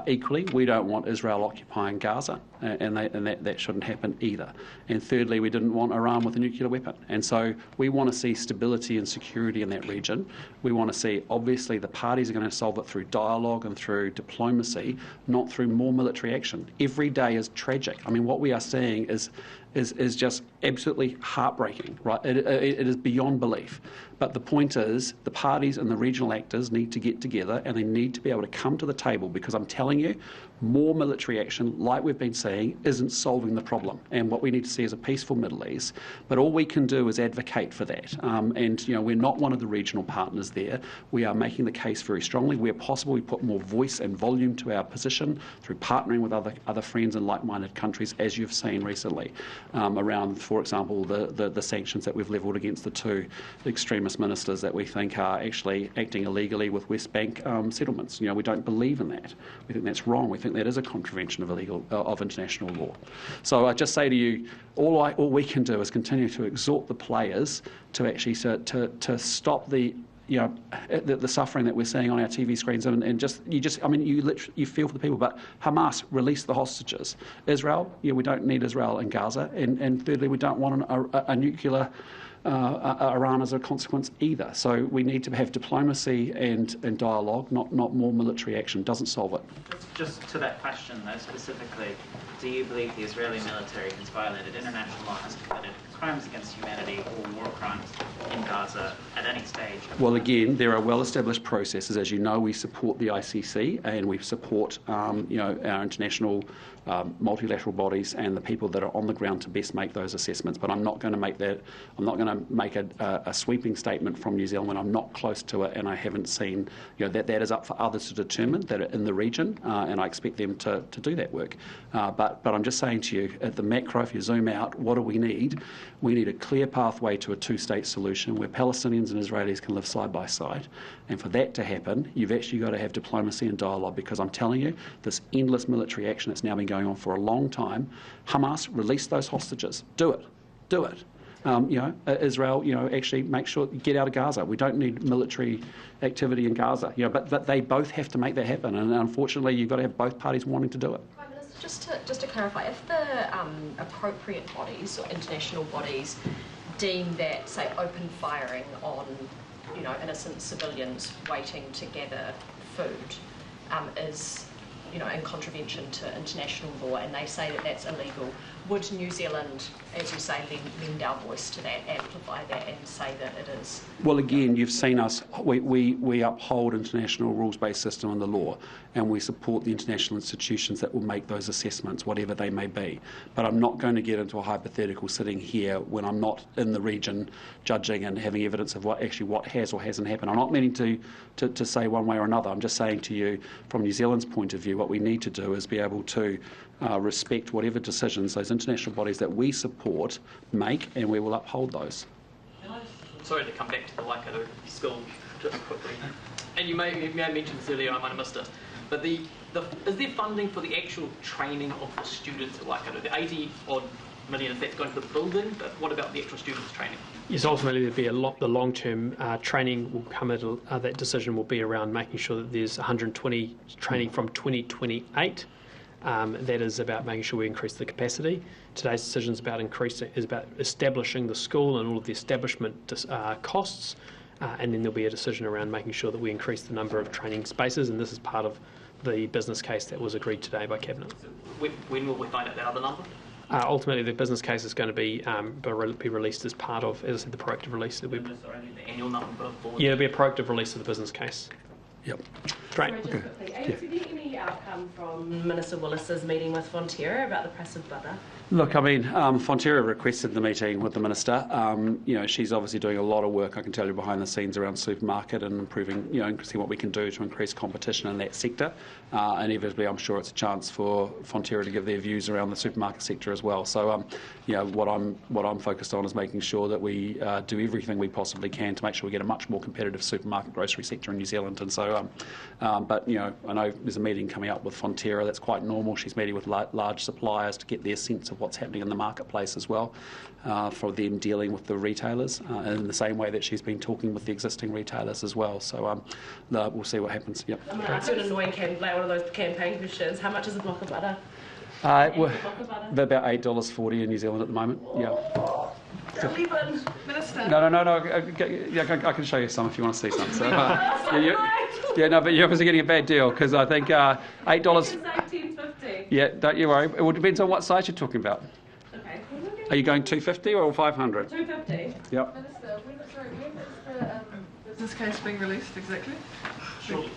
Speaker 1: Equally, we don't want Israel occupying Gaza, and that shouldn't happen either. And thirdly, we didn't want Iran with a nuclear weapon. And so we want to see stability and security in that region. We want to see, obviously, the parties are going to solve it through dialogue and through diplomacy, not through more military action. Every day is tragic. I mean, what we are seeing is just absolutely heartbreaking, right? It is beyond belief. But the point is, the parties and the regional actors need to get together, and they need to be able to come to the table, because I'm telling you, more military action, like we've been saying, isn't solving the problem. And what we need to see is a peaceful Middle East. But all we can do is advocate for that. We're not one of the regional partners there. We are making the case very strongly. Where possible, we put more voice and volume to our position through partnering with other friends and like-minded countries, as you've seen recently, around, for example, the sanctions that we've levelled against the two extremist ministers that we think are actually acting illegally with West Bank settlements. We don't believe in that. We think that's wrong. We think that is a contravention of international law. So I just say to you, all we can do is continue to exhort the players to actually to stop the suffering that we're seeing on our TV screens, and you feel for the people. But Hamas, release the hostages. Israel, we don't need Israel in Gaza, and thirdly, we don't want a nuclear Iran as a consequence either. So we need to have diplomacy and dialogue, not more military action. Doesn't solve it.
Speaker 18: Just to that question, though, specifically, do you believe the Israeli military has violated international law, has committed crimes against humanity or war crimes in Gaza at any stage?
Speaker 1: Well, again, there are well-established processes. As you know, we support the ICC, and we support our international multilateral bodies and the people that are on the ground to best make those assessments. But I'm not going to make that. I'm not going to make a sweeping statement from New Zealand when I'm not close to it, and I haven't seen that is up for others to determine that are in the region, and I expect them to do that work. But I'm just saying to you, at the macro, if you zoom out, what do we need? We need a clear pathway to a two-state solution where Palestinians and Israelis can live side by side. And for that to happen, you've actually got to have diplomacy and dialogue, because I'm telling you, this endless military action that's now been going on for a long time, Hamas, release those hostages. Do it. Do it. Israel, actually make sure, get out of Gaza. We don't need military activity in Gaza. But they both have to make that happen. And unfortunately, you've got to have both parties wanting to do it.
Speaker 8: Just to clarify, if the appropriate bodies or international bodies deem that, say, open firing on, innocent civilians waiting to gather food is, in contravention to international law, and they say that that's illegal, would New Zealand, as you say, lend our voice to that, amplify that, and say that it is?
Speaker 1: Well, again, you've seen us. We uphold international rules-based system and the law, and we support the international institutions that will make those assessments, whatever they may be. But I'm not going to get into a hypothetical sitting here when I'm not in the region judging and having evidence of what has or hasn't happened. I'm not meaning to say one way or another. I'm just saying to you, from New Zealand's point of view, what we need to do is be able to respect whatever decisions those international bodies that we support make, and we will uphold those.
Speaker 4: Sorry to come back to the Waikato school just quickly. And you may have mentioned this earlier, I might have missed it. But is there funding for the actual training of the students at Waikato? The 80-odd million, if that's going to the building, but what about the actual students' training?
Speaker 2: Yes, ultimately there'll be the long-term training will come at that decision will be around making sure that there's 120 training from 2028. That is about making sure we increase the capacity. Today's decision is about establishing the school and all of the establishment costs, and then there'll be a decision around making sure that we increase the number of training spaces, and this is part of the business case that was agreed today by Cabinet.
Speaker 4: So when will we find out that other number?
Speaker 2: Ultimately, the business case is going to be released as part of, as I said, the proactive release.
Speaker 4: The annual number?
Speaker 2: Yeah, it'll be a proactive release of the business case. Yep. Great.
Speaker 9: Sorry, just quickly, has there been any outcome from Minister Willis's meeting with Fonterra about the price of butter?
Speaker 1: Look, I mean, Fonterra requested the meeting with the Minister. She's obviously doing a lot of work, I can tell you, behind the scenes around supermarket and improving, seeing what we can do to increase competition in that sector. And inevitably, I'm sure it's a chance for Fonterra to give their views around the supermarket sector as well. So, what I'm focused on is making sure that we do everything we possibly can to make sure we get a much more competitive supermarket grocery sector in New Zealand. And so, but I know there's a meeting coming up with Fonterra. That's quite normal. She's meeting with large suppliers to get their sense of what's happening in the marketplace as well, for them dealing with the retailers in the same way that she's been talking with the existing retailers as well. So we'll see what happens. Yep.
Speaker 9: I'm going to ask you an annoying one of those campaign questions. How much is a block of butter?
Speaker 1: They're about $8.40 in New Zealand at the moment. Yeah.
Speaker 9: Minister.
Speaker 1: No. I can show you some if you want to see some. So, but you're obviously getting a bad deal because I think $8.
Speaker 9: $10.50.
Speaker 1: Yeah, don't you worry. It all depends on what size you're talking about.
Speaker 9: Okay.
Speaker 1: Are you going 250 or 500?
Speaker 9: 250.
Speaker 1: Yep.
Speaker 14: Minister, when is the business case being released exactly?
Speaker 5: Shortly.